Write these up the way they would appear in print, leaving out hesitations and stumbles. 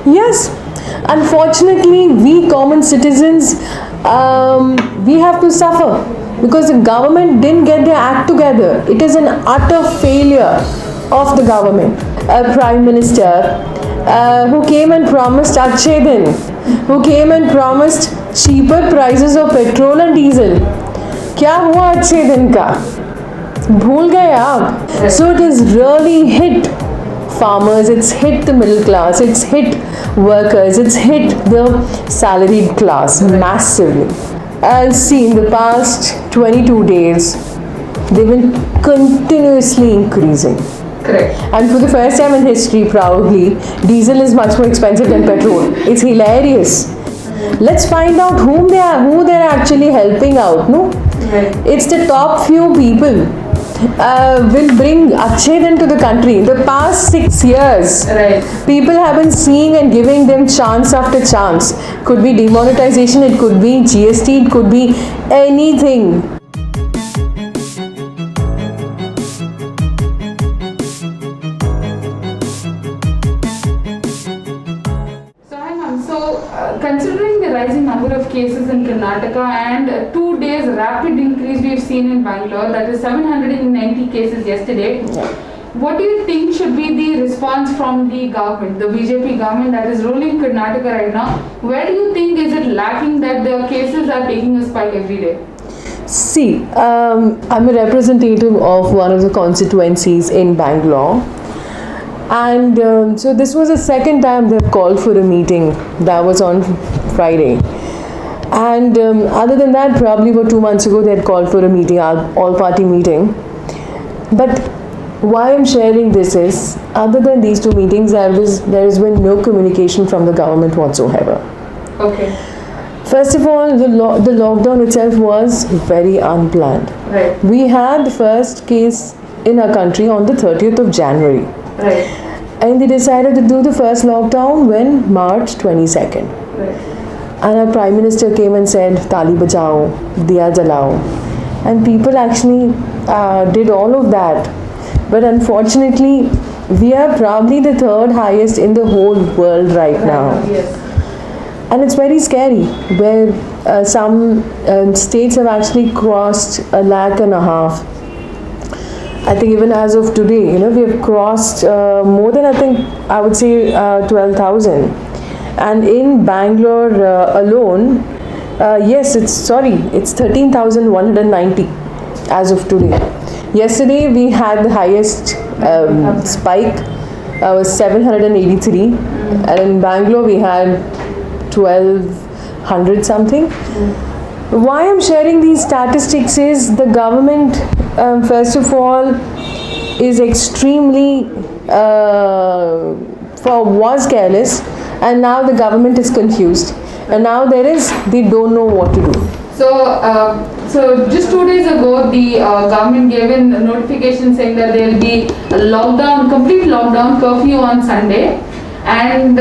Yes, unfortunately, we common citizens, we have to suffer because the government didn't get their act together. It is an utter failure of the government. A prime minister who came and promised Achhe who came and promised cheaper prices of petrol and diesel. क्या हुआ अच्छे दिन का? भूल गए आप? So it has really hit farmers, it's hit the middle class, it's hit workers, it's hit the salaried class massively. I'll see in the past 22 days, they've been continuously increasing. Correct. And for the first time in history, proudly, diesel is much more expensive than petrol. It's hilarious. Let's find out who they're actually helping out, no? Right. It's the top few people will bring Achhe Din to the country. The past 6 years, Right. people have been seeing and giving them chance after chance. Could be demonetization, it could be GST, it could be anything. So, hang on. So, considering the rising number of cases in Karnataka and 2 days rapid increase we've seen in Bangalore, that is 790 cases yesterday, what do you think should be the response from the government, the BJP government that is ruling Karnataka right now? Where do you think is it lacking that the cases are taking a spike every day? See, I'm a representative of one of the constituencies in Bangalore. And so this was the second time they've called for a meeting. That was on Friday. And other than that, probably about 2 months ago, they had called for a meeting, all-party meeting. But why I'm sharing this is, other than these 2 meetings, there has been no communication from the government whatsoever. Okay. First of all, the lockdown itself was very unplanned. Right. We had the first case in our country on the 30th of January. Right. And they decided to do the first lockdown when March 22nd. Right. And our Prime Minister came and said, Tali bachao, diya jalao. And people actually did all of that. But unfortunately, we are probably the 3rd highest in the whole world right now. Yes. And it's very scary, where some states have actually crossed 1.5 lakh. I think even as of today, we have crossed more than, I would say 12,000. And in Bangalore alone, yes, it's 13,190 as of today. Yesterday we had the highest spike, was 783, and in Bangalore we had 1,200 something. Why I'm sharing these statistics is the government, first of all, is extremely was careless, and now the government is confused, and now they don't know what to do. So just 2 days ago, the government gave in a notification saying that there will be a lockdown, complete lockdown, curfew on Sunday, and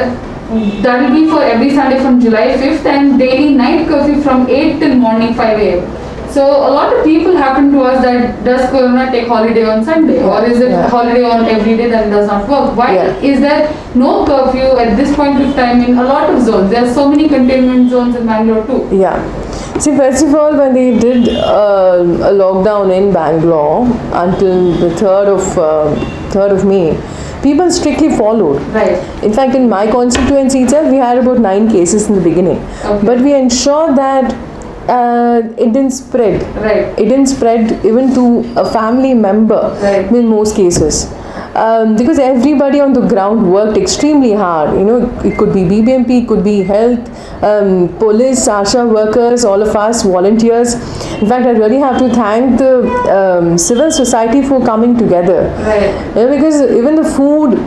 that will be for every Sunday from July 5th, and daily night curfew from 8 till morning 5 a.m. So a lot of people happen to us that does Corona take holiday on Sunday, or is it holiday on every day that does not work? Why is there no curfew at this point of time in a lot of zones? There are so many containment zones in Bangalore too. Yeah. See, first of all, when they did a lockdown in Bangalore until the 3rd of May, people strictly followed. Right. In fact, in my constituency itself, we had about 9 cases in the beginning. Okay. But we ensured that it didn't spread. Right. It didn't spread even to a family member in most cases. Because everybody on the ground worked extremely hard. It could be BBMP, it could be health, police, ASHA workers, all of us, volunteers. In fact, I really have to thank the civil society for coming together. Right. Because even the food,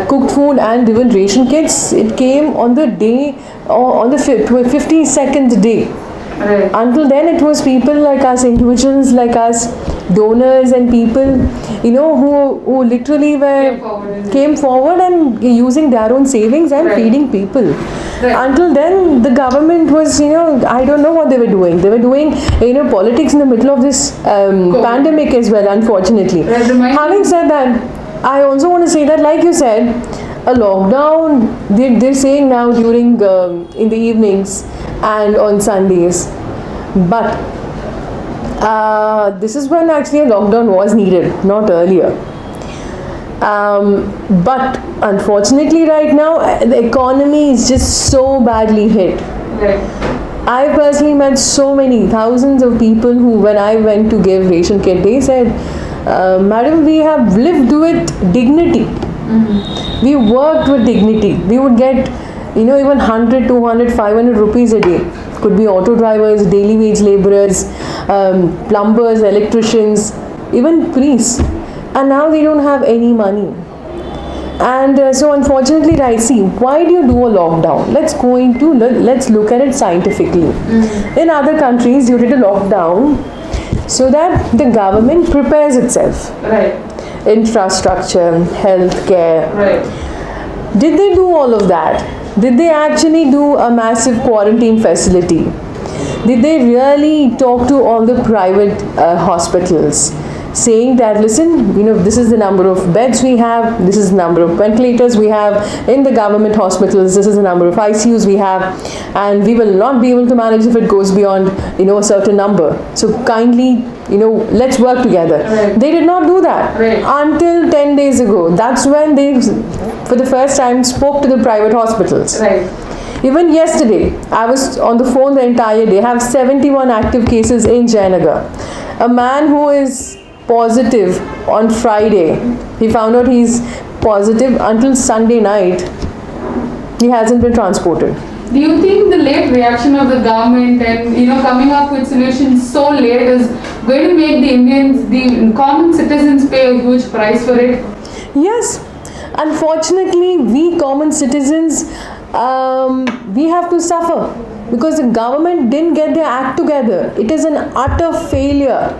cooked food and even ration kits, it came on the day, or on the 52nd day. Right. Until then, it was people like us, individuals like us, donors and people, who literally came forward and using their own savings and feeding people. Right. Until then, the government was, I don't know what they were doing. They were doing, politics in the middle of this pandemic as well, unfortunately. Right. Having said that, I also want to say that, like you said, a lockdown, they're saying now during in the evenings and on Sundays, but this is when actually a lockdown was needed, not earlier. But unfortunately, right now, the economy is just so badly hit. Right. I personally met so many thousands of people who, when I went to give ration kit, they said, Madam, we have lived with dignity. We worked with dignity. We would get, even 100, 200, 500 rupees a day. Could be auto drivers, daily wage laborers, plumbers, electricians, even priests. And now they don't have any money. And so unfortunately, I see, why do you do a lockdown? Let's look at it scientifically. In other countries, you did a lockdown so that the government prepares itself. Right. Infrastructure, healthcare. Right. Did they do all of that? Did they actually do a massive quarantine facility? Did they really talk to all the private hospitals, saying that, listen, this is the number of beds we have, this is the number of ventilators we have in the government hospitals, this is the number of ICUs we have, and we will not be able to manage if it goes beyond, a certain number. So kindly, let's work together. Right. They did not do that until 10 days ago. That's when they, for the first time, spoke to the private hospitals. Right. Even yesterday, I was on the phone the entire day. I have 71 active cases in Jayanagar. A man who is positive on Friday, he found out he's positive until Sunday night. He hasn't been transported. Do you think the late reaction of the government and coming up with solutions so late is going to make the Indians, the common citizens, pay a huge price for it? Yes. Unfortunately, we common citizens, we have to suffer because the government didn't get their act together. It is an utter failure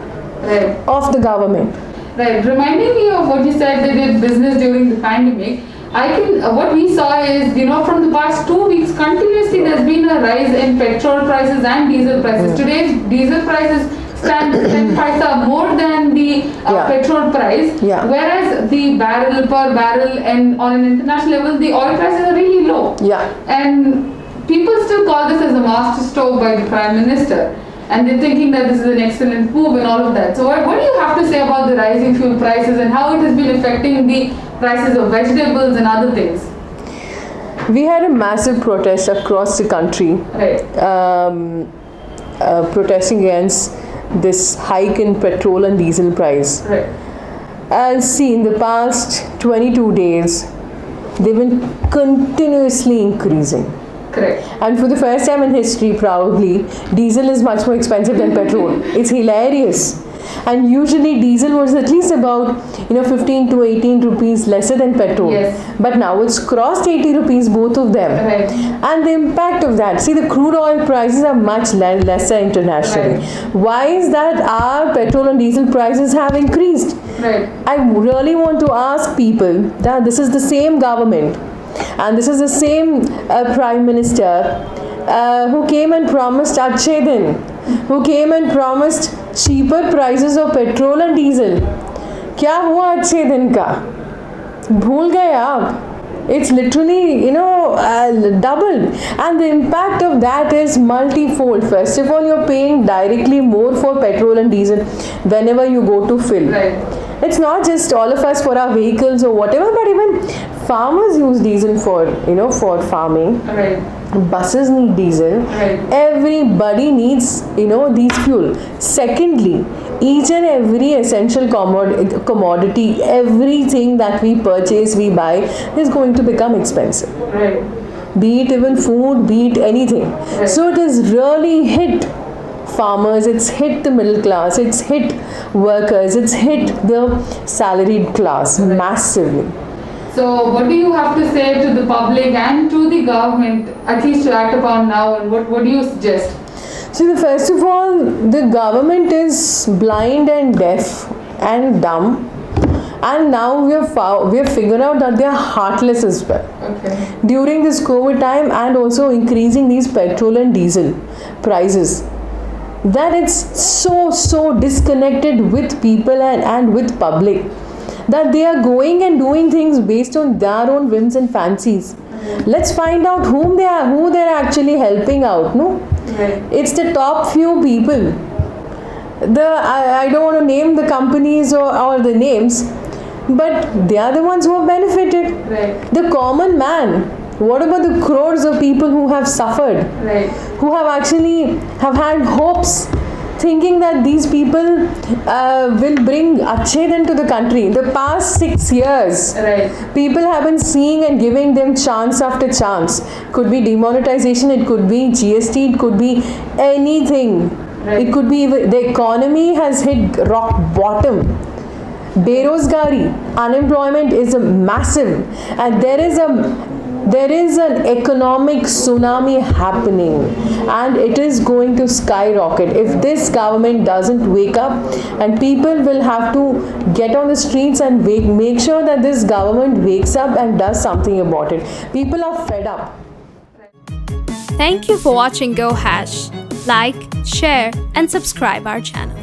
of the government. Right. Reminding me of what you said, they did business during the pandemic. What we saw is, from the past 2 weeks, continuously there's been a rise in petrol prices and diesel prices. Today's diesel prices stand 10 paisa more than the petrol price, whereas the per barrel and on an international level, the oil prices are really low. And people still call this as a master stroke by the Prime Minister. And they're thinking that this is an excellent move and all of that. So what do you have to say about the rising fuel prices and how it has been affecting the prices of vegetables and other things? We had a massive protest across the country, protesting against this hike in petrol and diesel price. And see, in the past 22 days, they've been continuously increasing. Correct. And for the first time in history, probably, diesel is much more expensive than petrol. It's hilarious. And usually diesel was at least about 15 to 18 rupees lesser than petrol. But now it's crossed 80 rupees, both of them. And the impact of that, see, the crude oil prices are much lesser internationally. Why is that our petrol and diesel prices have increased? I really want to ask people that this is the same government and this is the same Prime Minister who came and promised Achhe Din, who came and promised cheaper prices of petrol and diesel. क्या हुआ अच्छे दिन का? भूल गए आप? It's literally, doubled. And the impact of that is multifold. First of all, you're paying directly more for petrol and diesel whenever you go to fill. It's not just all of us for our vehicles or whatever, but even farmers use diesel for, for farming. Buses need diesel. Everybody needs, these fuel. Secondly, each and every essential commodity, everything that we purchase, we buy, is going to become expensive. Be it even food, be it anything. So it has really hit farmers, it's hit the middle class, it's hit workers, it's hit the salaried class massively. So what do you have to say to the public and to the government, at least to act upon now, and what do you suggest? So first of all, the government is blind and deaf and dumb, and now we have figured out that they are heartless as well. During this COVID time and also increasing these petrol and diesel prices, that it's so disconnected with people and with public. that they are going and doing things based on their own whims and fancies. Let's find out who they're actually helping out. No, it's the top few people. I don't want to name the companies or the names, but they are the ones who have benefited. The common man. What about the crores of people who have suffered? Who have actually have had hopes, thinking that these people will bring Acchedan to the country. In the past 6 years, people have been seeing and giving them chance after chance. Could be demonetization, it could be GST, it could be anything. It could be even, the economy has hit rock bottom. Berozgari, unemployment is a massive, and there is an economic tsunami happening, and it is going to skyrocket if this government doesn't wake up, and people will have to get on the streets and make sure that this government wakes up and does something about it. People are fed up. Thank you for watching Go Hash. Like, share and subscribe our channel.